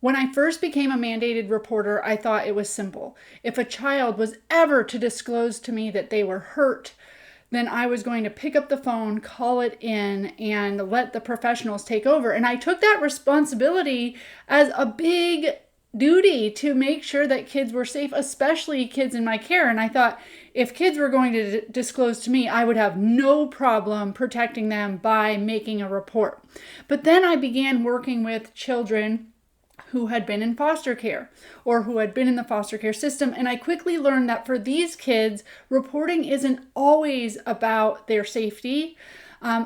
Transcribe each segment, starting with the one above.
When I first became a mandated reporter, I thought it was simple. If a child was ever to disclose to me that they were hurt, then I was going to pick up the phone, call it in, and let the professionals take over. And I took that responsibility as a big duty to make sure that kids were safe, especially kids in my care. And I thought if kids were going to disclose to me, I would have no problem protecting them by making a report. But then I began working with children who had been in foster care or who had been in the foster care system. And I quickly learned that for these kids, reporting isn't always about their safety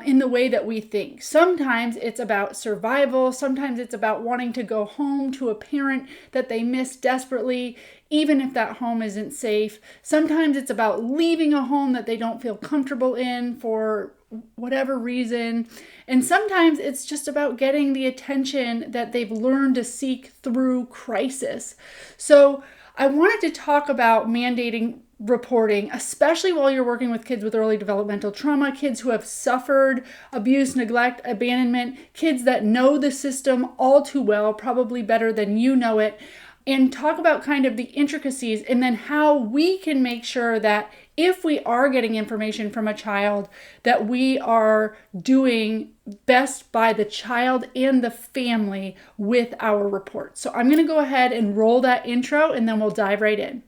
in the way that we think. Sometimes it's about survival. Sometimes it's about wanting to go home to a parent that they miss desperately, even if that home isn't safe. Sometimes it's about leaving a home that they don't feel comfortable in for whatever reason. And sometimes it's just about getting the attention that they've learned to seek through crisis. So I wanted to talk about mandating reporting, especially while you're working with kids with early developmental trauma, kids who have suffered abuse, neglect, abandonment, kids that know the system all too well, probably better than you know it, and talk about kind of the intricacies and then how we can make sure that if we are getting information from a child, that we are doing best by the child and the family with our report. So I'm going to go ahead and roll that intro and then we'll dive right in.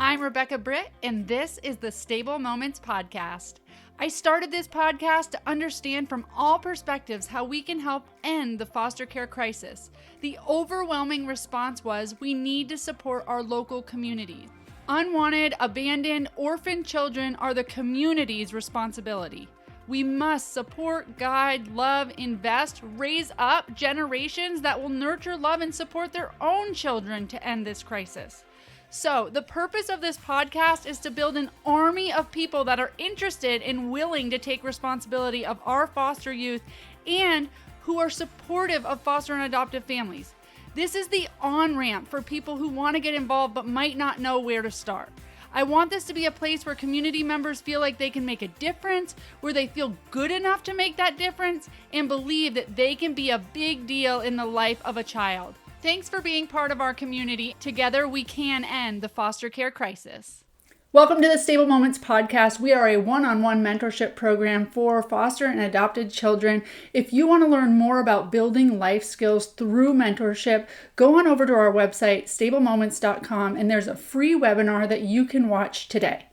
I'm Rebecca Britt, and this is the Stable Moments Podcast. I started this podcast to understand from all perspectives how we can help end the foster care crisis. The overwhelming response was we need to support our local communities. Unwanted, abandoned, orphaned children are the community's responsibility. We must support, guide, love, invest, raise up generations that will nurture, love, and support their own children to end this crisis. So the purpose of this podcast is to build an army of people that are interested and willing to take responsibility of our foster youth and who are supportive of foster and adoptive families. This is the on-ramp for people who want to get involved but might not know where to start. I want this to be a place where community members feel like they can make a difference, where they feel good enough to make that difference, and believe that they can be a big deal in the life of a child. Thanks for being part of our community. Together, we can end the foster care crisis. Welcome to the Stable Moments Podcast. We are a one-on-one mentorship program for foster and adopted children. If you want to learn more about building life skills through mentorship, go on over to our website, stablemoments.com, and there's a free webinar that you can watch today.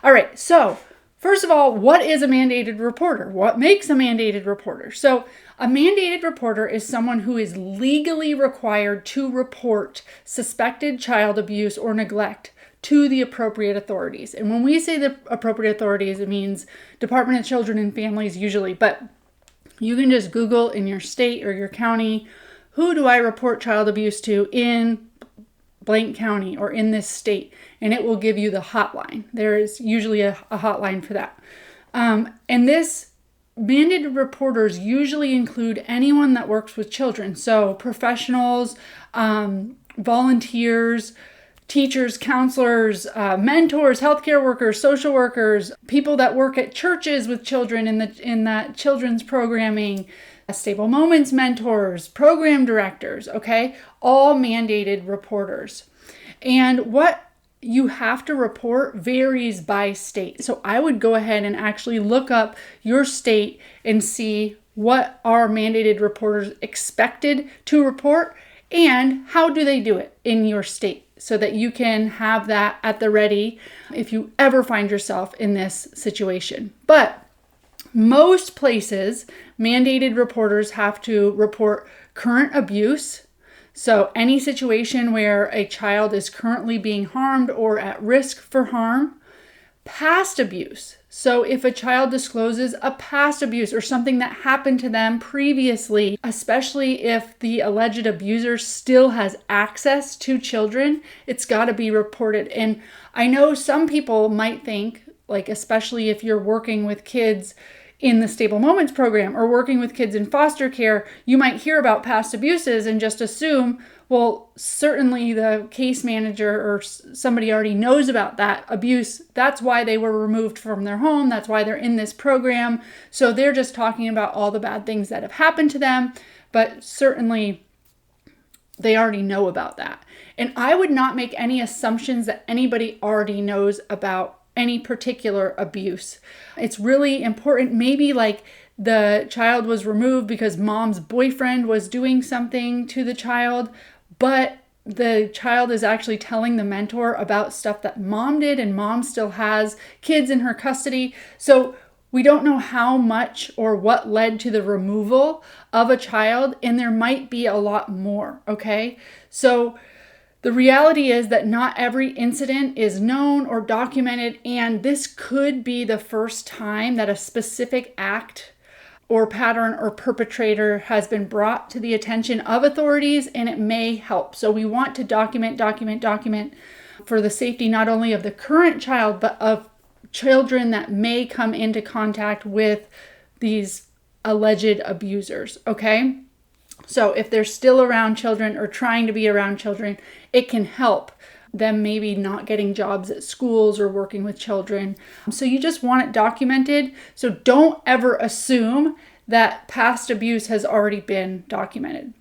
All right, so first of all, what is a mandated reporter? What makes a mandated reporter? So a mandated reporter is someone who is legally required to report suspected child abuse or neglect to the appropriate authorities. And when we say the appropriate authorities, it means Department of Children and Families usually, but you can just Google in your state or your county, who do I report child abuse to in blank county or in this state? And it will give you the hotline. There is usually a hotline for that. And this mandated reporters usually include anyone that works with children. So professionals, volunteers, teachers, counselors, mentors, healthcare workers, social workers, people that work at churches with children in that children's programming, Stable Moments mentors, program directors, okay? All mandated reporters. And what you have to report varies by state. So I would go ahead and actually look up your state and see what are mandated reporters expected to report and how do they do it in your state so that you can have that at the ready if you ever find yourself in this situation. But most places, mandated reporters have to report current abuse. So any situation where a child is currently being harmed or at risk for harm, past abuse. So if a child discloses a past abuse or something that happened to them previously, especially if the alleged abuser still has access to children, it's got to be reported. And I know some people might think, like especially if you're working with kids in the Stable Moments program or working with kids in foster care, you might hear about past abuses and just assume, well, certainly the case manager or somebody already knows about that abuse. That's why they were removed from their home. That's why they're in this program. So they're just talking about all the bad things that have happened to them. But certainly They already know about that. And I would not make any assumptions that anybody already knows about any particular abuse. It's really important. Maybe like the child was removed because mom's boyfriend was doing something to the child, but the child is actually telling the mentor about stuff that mom did, and mom still has kids in her custody. So we don't know how much or what led to the removal of a child, and there might be a lot more, okay? So the reality is that not every incident is known or documented, and this could be the first time that a specific act or pattern or perpetrator has been brought to the attention of authorities, and it may help. So we want to document for the safety not only of the current child, but of children that may come into contact with these alleged abusers, okay? So if they're still around children or trying to be around children, it can help them maybe not getting jobs at schools or working with children. So you just want it documented. So don't ever assume that past abuse has already been documented.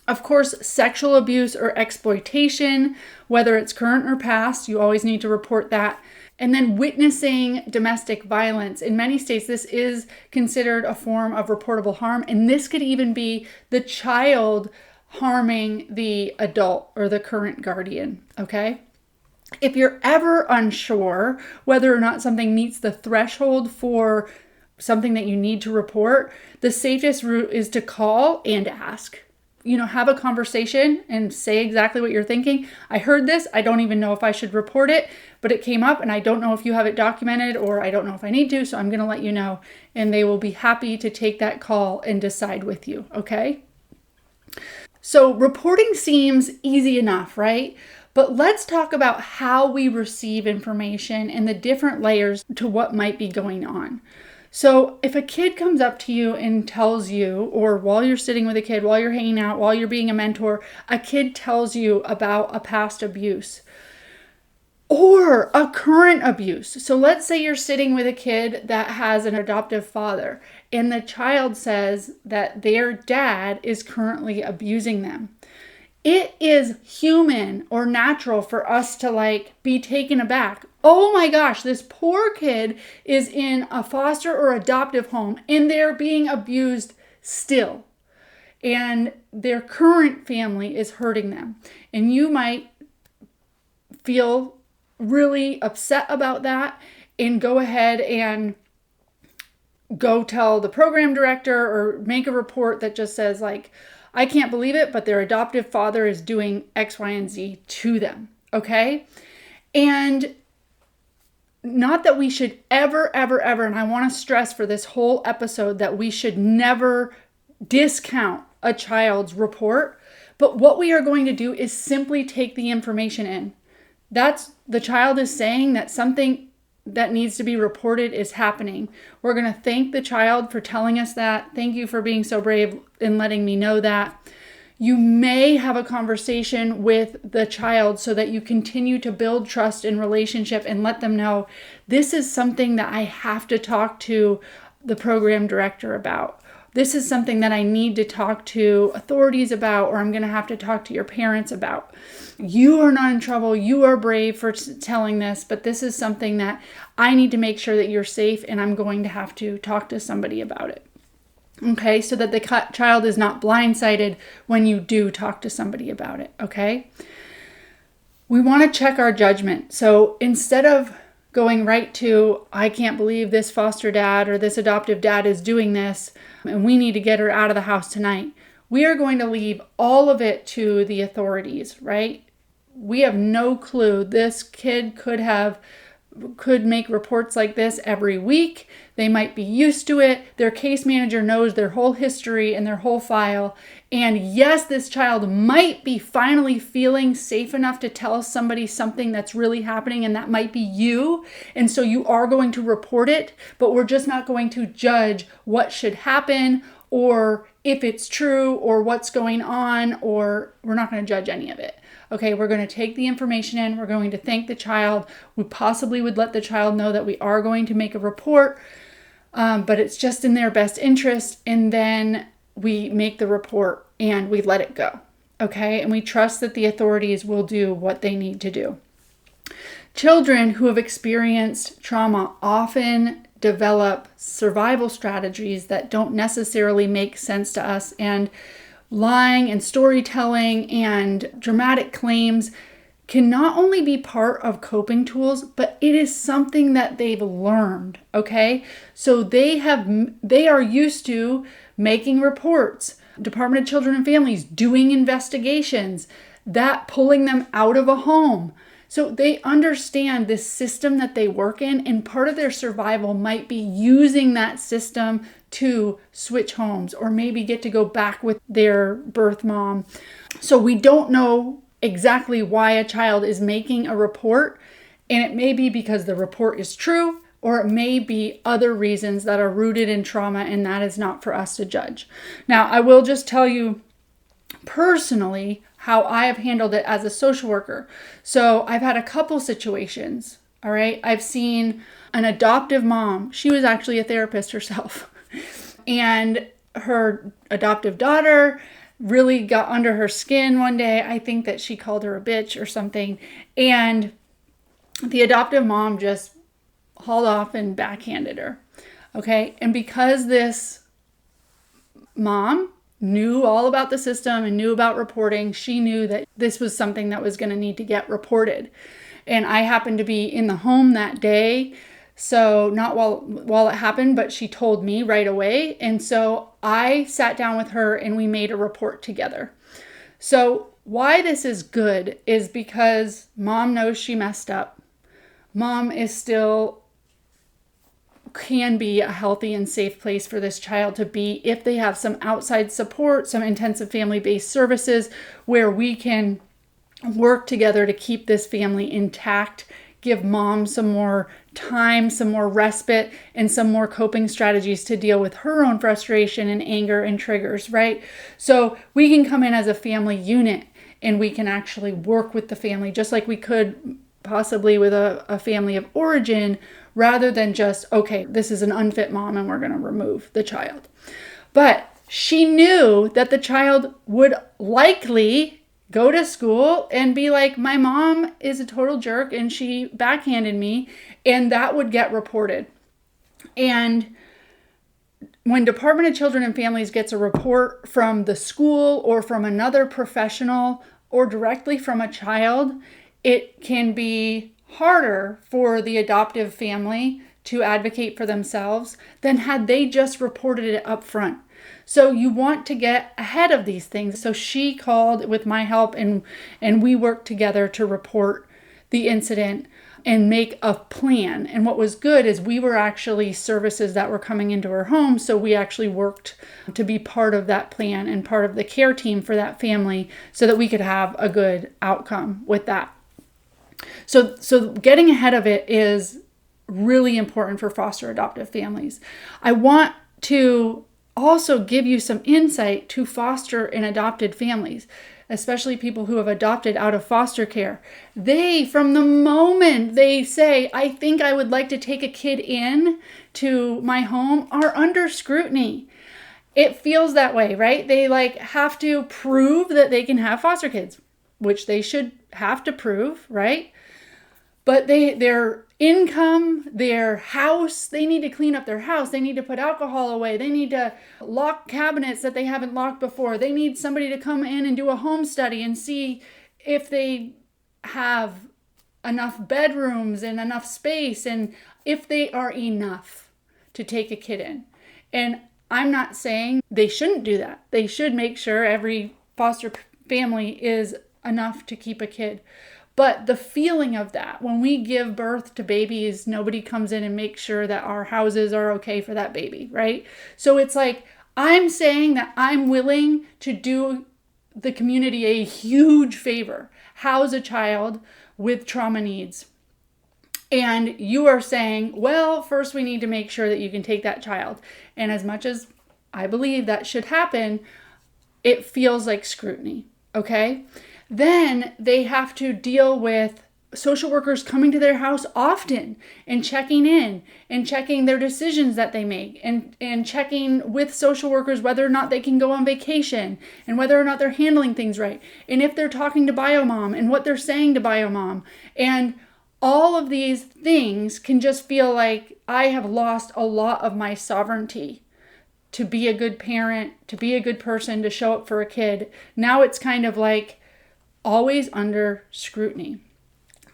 Of course, sexual abuse or exploitation, whether it's current or past, you always need to report that. And then witnessing domestic violence. In many states, this is considered a form of reportable harm. And this could even be the child harming the adult or the current guardian, okay? If you're ever unsure whether or not something meets the threshold for something that you need to report, the safest route is to call and ask. Have a conversation and say exactly what you're thinking. I heard this. I don't even know if I should report it, but it came up and I don't know if you have it documented, or I don't know if I need to, so I'm going to let you know. And they will be happy to take that call and decide with you, okay? So reporting seems easy enough, right? But let's talk about how we receive information and the different layers to what might be going on. So if a kid comes up to you and tells you, or while you're sitting with a kid, while you're hanging out, while you're being a mentor, a kid tells you about a past abuse or a current abuse. So let's say you're sitting with a kid that has an adoptive father, and the child says that their dad is currently abusing them. It is human or natural for us to be taken aback. Oh my gosh, this poor kid is in a foster or adoptive home and they're being abused still. And their current family is hurting them. And you might feel really upset about that and go ahead and go tell the program director or make a report that just says I can't believe it, but their adoptive father is doing X, Y, and Z to them, okay? And not that we should ever, and I want to stress for this whole episode that we should never discount a child's report, but what we are going to do is simply take the information in. The child is saying that something that needs to be reported is happening. We're going to thank the child for telling us that. Thank you for being so brave in letting me know that. You may have a conversation with the child so that you continue to build trust and relationship and let them know this is something that I have to talk to the program director about. This is something that I need to talk to authorities about, or I'm going to have to talk to your parents about. You are not in trouble. You are brave for telling this, but this is something that I need to make sure that you're safe, and I'm going to have to talk to somebody about it. Okay, so that the child is not blindsided when you do talk to somebody about it, okay? We want to check our judgment. So instead of going right to, I can't believe this foster dad or this adoptive dad is doing this, and we need to get her out of the house tonight, we are going to leave all of it to the authorities, right? We have no clue. This kid could make reports like this every week. They might be used to it. Their case manager knows their whole history and their whole file. And yes, this child might be finally feeling safe enough to tell somebody something that's really happening, and that might be you. And so you are going to report it, but we're just not going to judge what should happen or if it's true or what's going on, or we're not going to judge any of it. Okay, we're going to take the information in. We're going to thank the child. We possibly would let the child know that we are going to make a report, but it's just in their best interest. And then we make the report and we let it go. okay? And we trust that the authorities will do what they need to do. Children who have experienced trauma often develop survival strategies that don't necessarily make sense to us, and lying and storytelling and dramatic claims can not only be part of coping tools, but it is something that they've learned, okay? So they are used to making reports, Department of Children and Families doing investigations, that pulling them out of a home. So they understand this system that they work in, and part of their survival might be using that system to switch homes or maybe get to go back with their birth mom. So we don't know exactly why a child is making a report, and it may be because the report is true, or it may be other reasons that are rooted in trauma, and that is not for us to judge. Now, I will just tell you personally how I have handled it as a social worker. So I've had a couple situations, all right? I've seen an adoptive mom. She was actually a therapist herself. And her adoptive daughter really got under her skin one day. I think that she called her a bitch or something. And the adoptive mom just hauled off and backhanded her. Okay? And because this mom knew all about the system and knew about reporting, she knew that this was something that was going to need to get reported. And I happened to be in the home that day, so not while it happened, but she told me right away. And so I sat down with her and we made a report together. So why this is good is because mom knows she messed up. Mom is still can be a healthy and safe place for this child to be if they have some outside support, some intensive family-based services where we can work together to keep this family intact, give mom some more time, some more respite, and some more coping strategies to deal with her own frustration and anger and triggers, right? So we can come in as a family unit and we can actually work with the family just like we could possibly with a family of origin, rather than just, okay, this is an unfit mom and we're going to remove the child. But she knew that the child would likely go to school and be like, my mom is a total jerk and she backhanded me, and that would get reported. And when Department of Children and Families gets a report from the school or from another professional or directly from a child, it can be harder for the adoptive family to advocate for themselves than had they just reported it up front. So you want to get ahead of these things. So she called with my help and we worked together to report the incident and make a plan. And what was good is we were actually services that were coming into her home. So we actually worked to be part of that plan and part of the care team for that family so that we could have a good outcome with that. So getting ahead of it is really important for foster adoptive families. I want to also give you some insight to foster and adopted families, especially people who have adopted out of foster care. They, from the moment they say, I think I would like to take a kid in to my home, are under scrutiny. It feels that way, right? They have to prove that they can have foster kids, which they should have to prove, right? But their income, their house, they need to clean up their house. They need to put alcohol away. They need to lock cabinets that they haven't locked before. They need somebody to come in and do a home study and see if they have enough bedrooms and enough space and if they are enough to take a kid in. And I'm not saying they shouldn't do that. They should make sure every foster family is enough to keep a kid. But the feeling of that, when we give birth to babies, nobody comes in and makes sure that our houses are okay for that baby, right? So it's like, I'm saying that I'm willing to do the community a huge favor, house a child with trauma needs. And you are saying, well, first we need to make sure that you can take that child. And as much as I believe that should happen, it feels like scrutiny, okay? Then they have to deal with social workers coming to their house often and checking in and checking their decisions that they make and checking with social workers whether or not they can go on vacation and whether or not they're handling things right. And if they're talking to biomom and what they're saying to biomom. And all of these things can just feel like I have lost a lot of my sovereignty to be a good parent, to be a good person, to show up for a kid. Now it's kind of like always under scrutiny.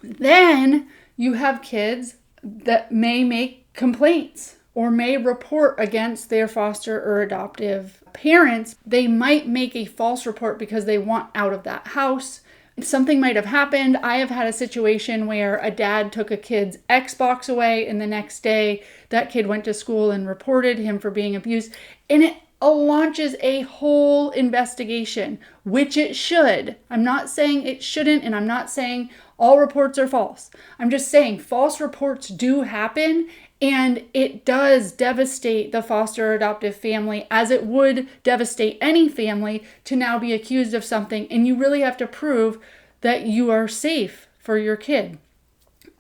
Then you have kids that may make complaints or may report against their foster or adoptive parents. They might make a false report because they want out of that house. Something might have happened. I have had a situation where a dad took a kid's Xbox away, and the next day that kid went to school and reported him for being abused. And it launches a whole investigation, which it should. I'm not saying it shouldn't, and I'm not saying all reports are false. I'm just saying false reports do happen, and it does devastate the foster or adoptive family, as it would devastate any family to now be accused of something. And you really have to prove that you are safe for your kid.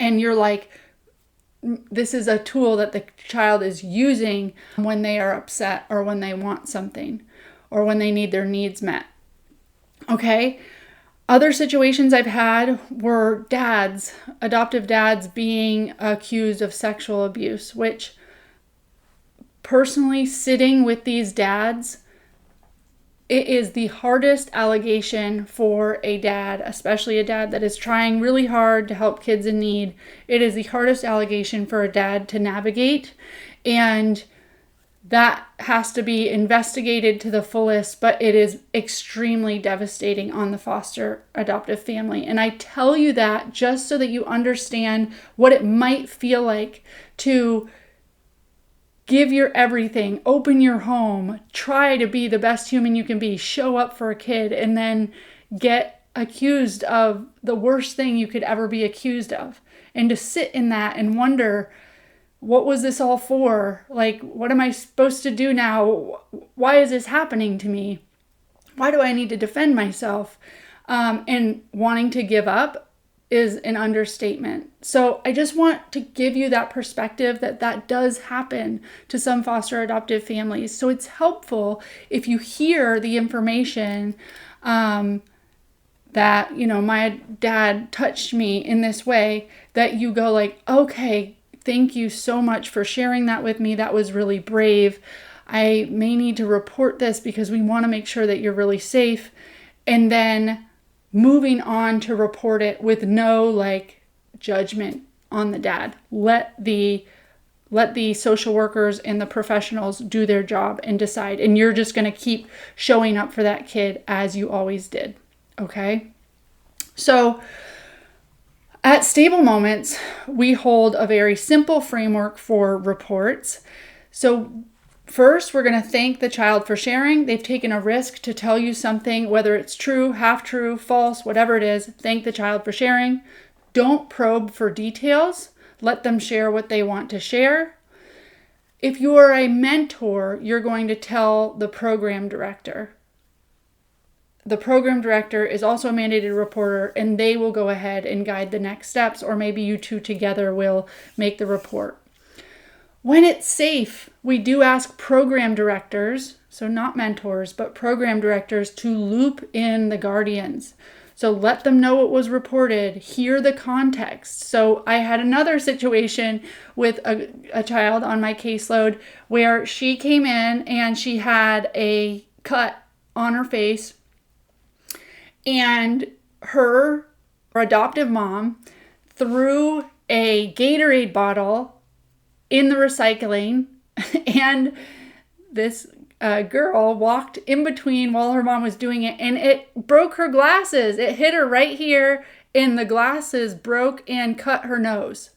And you're like, this is a tool that the child is using when they are upset or when they want something or when they need their needs met. Okay? Other situations I've had were dads, adoptive dads, being accused of sexual abuse, which personally, sitting with these dads, it is the hardest allegation for a dad, especially a dad that is trying really hard to help kids in need. It is the hardest allegation for a dad to navigate, and that has to be investigated to the fullest, but it is extremely devastating on the foster adoptive family. And I tell you that just so that you understand what it might feel like to give your everything, open your home, try to be the best human you can be, show up for a kid, and then get accused of the worst thing you could ever be accused of. And to sit in that and wonder, what was this all for? Like, what am I supposed to do now? Why is this happening to me? Why do I need to defend myself? And wanting to give up is an understatement. So I just want to give you that perspective that does happen to some foster adoptive families. So it's helpful if you hear the information that, my dad touched me in this way, that you go like, okay, thank you so much for sharing that with me. That was really brave. I may need to report this because we want to make sure that you're really safe. And then moving on to report it with no judgment on the dad. Let the social workers and the professionals do their job and decide. And you're just going to keep showing up for that kid as you always did. Okay? So at Stable Moments, we hold a very simple framework for reports. So first, we're going to thank the child for sharing. They've taken a risk to tell you something, whether it's true, half true, false, whatever it is. Thank the child for sharing. Don't probe for details. Let them share what they want to share. If you are a mentor, you're going to tell the program director. The program director is also a mandated reporter, and they will go ahead and guide the next steps, or maybe you two together will make the report. When it's safe, we do ask program directors, so not mentors, but program directors, to loop in the guardians. So let them know what was reported, hear the context. So I had another situation with a child on my caseload where she came in and she had a cut on her face, and her adoptive mom threw a Gatorade bottle in the recycling, and this girl walked in between while her mom was doing it, and it broke her glasses. It hit her right here, and the glasses broke and cut her nose.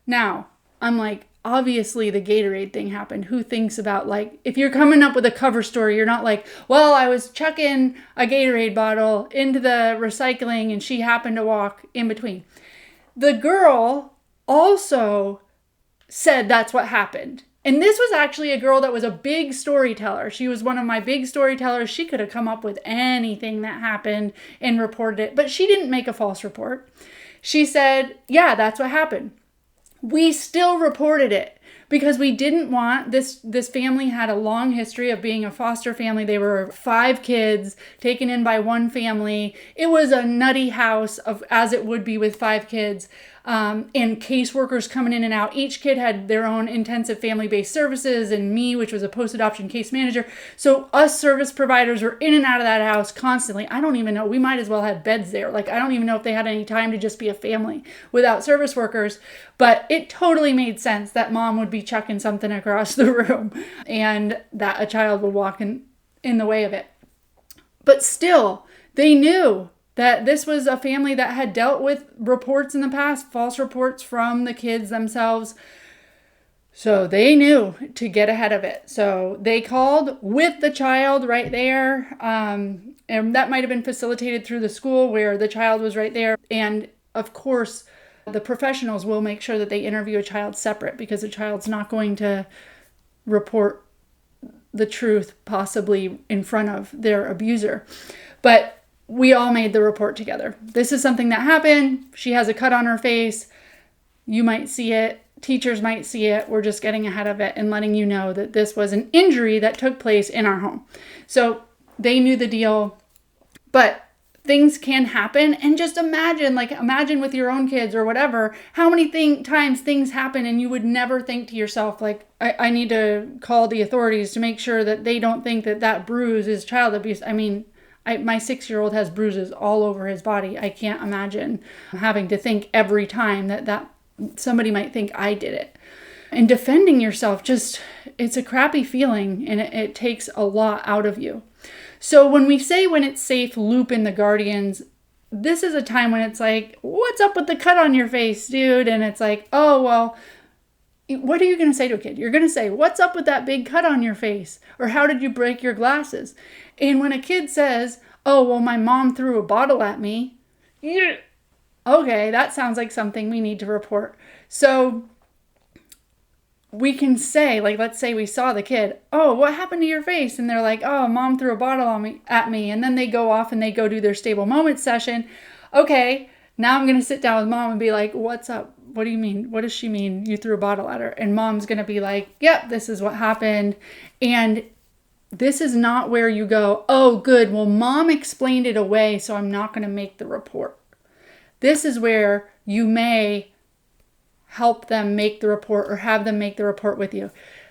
Now, I'm like, obviously the Gatorade thing happened. Who thinks about, if you're coming up with a cover story, you're not like, well, I was chucking a Gatorade bottle into the recycling and she happened to walk in between. The girl also said that's what happened. And this was actually a girl that was a big storyteller. She was one of my big storytellers. She could have come up with anything that happened and reported it, but she didn't make a false report. She said, yeah, that's what happened. We still reported it because we didn't want this family had a long history of being a foster family. They were 5 kids taken in by one family. It was a nutty house as it would be with 5 kids. And caseworkers coming in and out. Each kid had their own intensive family-based services, and me, which was a post-adoption case manager. So us service providers were in and out of that house constantly. I don't even know. We might as well have beds there. Like, I don't even know if they had any time to just be a family without service workers. But it totally made sense that mom would be chucking something across the room and that a child would walk in the way of it. But still, they knew that this was a family that had dealt with reports in the past, false reports from the kids themselves. So they knew to get ahead of it. So they called with the child right there. And that might have been facilitated through the school where the child was right there. And of course, the professionals will make sure that they interview a child separate because the child's not going to report the truth possibly in front of their abuser. But we all made the report together. This is something that happened. She has a cut on her face. You might see it. Teachers might see it. We're just getting ahead of it and letting you know that this was an injury that took place in our home. So they knew the deal, but things can happen. And just imagine with your own kids or whatever, how many times things happen and you would never think to yourself, like, I need to call the authorities to make sure that they don't think that bruise is child abuse. I mean, my 6-year-old has bruises all over his body. I can't imagine having to think every time that somebody might think I did it. And defending yourself, it's a crappy feeling, and it takes a lot out of you. So when we say when it's safe, loop in the guardians, this is a time when it's like, what's up with the cut on your face, dude? And it's like, oh, well, what are you going to say to a kid? You're going to say, what's up with that big cut on your face? Or how did you break your glasses? And when a kid says, oh, well, my mom threw a bottle at me. Yeah. Okay, that sounds like something we need to report. So we can say, like, let's say we saw the kid, oh, what happened to your face? And they're like, oh, mom threw a bottle at me. And then they go off and they go do their stable moments session. Okay, now I'm going to sit down with mom and be like, what's up? What do you mean? What does she mean? You threw a bottle at her? And mom's going to be like, yep, this is what happened. And this is not where you go, oh, good, well, mom explained it away, so I'm not going to make the report. This is where you may help them make the report or have them make the report with you.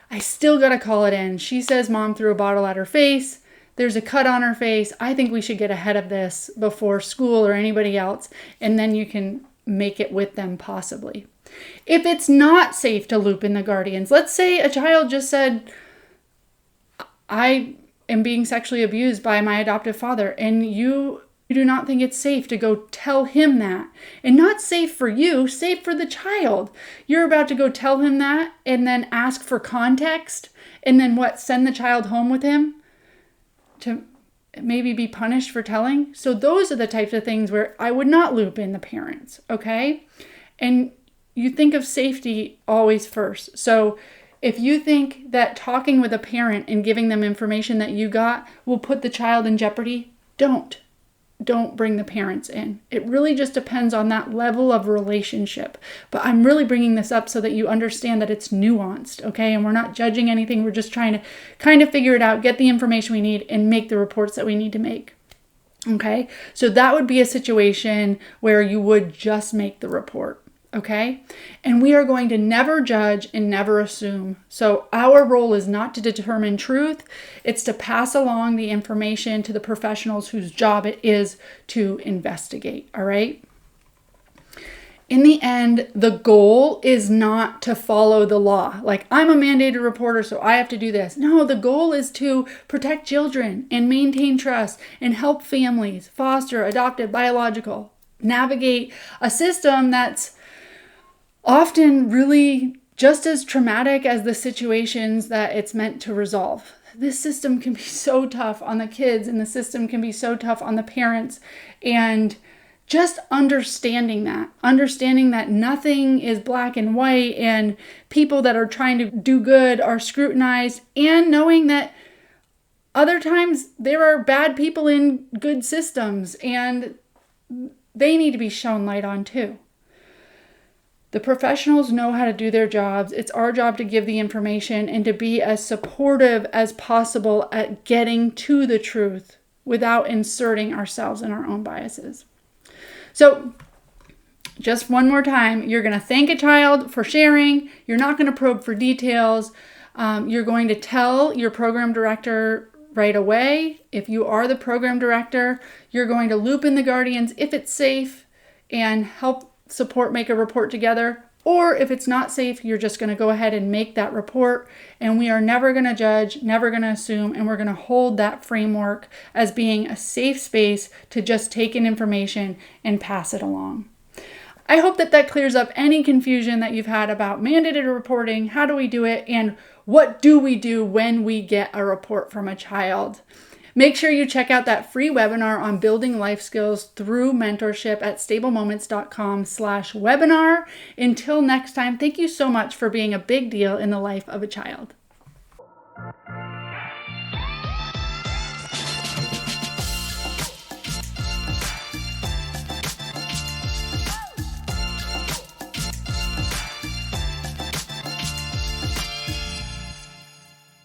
I still got to call it in. She says mom threw a bottle at her face. There's a cut on her face. I think we should get ahead of this before school or anybody else, and then you can make it with them possibly. If it's not safe to loop in the guardians, let's say a child just said, I am being sexually abused by my adoptive father, and you do not think it's safe to go tell him that. And not safe for you, safe for the child. You're about to go tell him that and then ask for context and then send the child home with him to maybe be punished for telling. So those are the types of things where I would not loop in the parents, okay? And you think of safety always first. So if you think that talking with a parent and giving them information that you got will put the child in jeopardy, don't bring the parents in. It really just depends on that level of relationship. But I'm really bringing this up so that you understand that it's nuanced, okay? And we're not judging anything. We're just trying to kind of figure it out, get the information we need, and make the reports that we need to make, okay? So that would be a situation where you would just make the report. Okay? And we are going to never judge and never assume. So our role is not to determine truth. It's to pass along the information to the professionals whose job it is to investigate. All right? In the end, the goal is not to follow the law. Like, I'm a mandated reporter, so I have to do this. No, the goal is to protect children and maintain trust and help families, foster, adoptive, biological, navigate a system that's often really just as traumatic as the situations that it's meant to resolve. This system can be so tough on the kids, and the system can be so tough on the parents. And just understanding that nothing is black and white, and people that are trying to do good are scrutinized, and knowing that other times there are bad people in good systems, and they need to be shown light on too. The professionals know how to do their jobs. It's our job to give the information and to be as supportive as possible at getting to the truth without inserting ourselves in our own biases. So just one more time, you're going to thank a child for sharing. You're not going to probe for details. You're going to tell your program director right away. If you are the program director, you're going to loop in the guardians if it's safe and help support make a report together. Or if it's not safe, you're just going to go ahead and make that report. And we are never going to judge, never going to assume, and we're going to hold that framework as being a safe space to just take in information and pass it along. I hope that clears up any confusion that you've had about mandated reporting. How do we do it? And what do we do when we get a report from a child? Make sure you check out that free webinar on building life skills through mentorship at stablemoments.com/webinar. Until next time, thank you so much for being a big deal in the life of a child.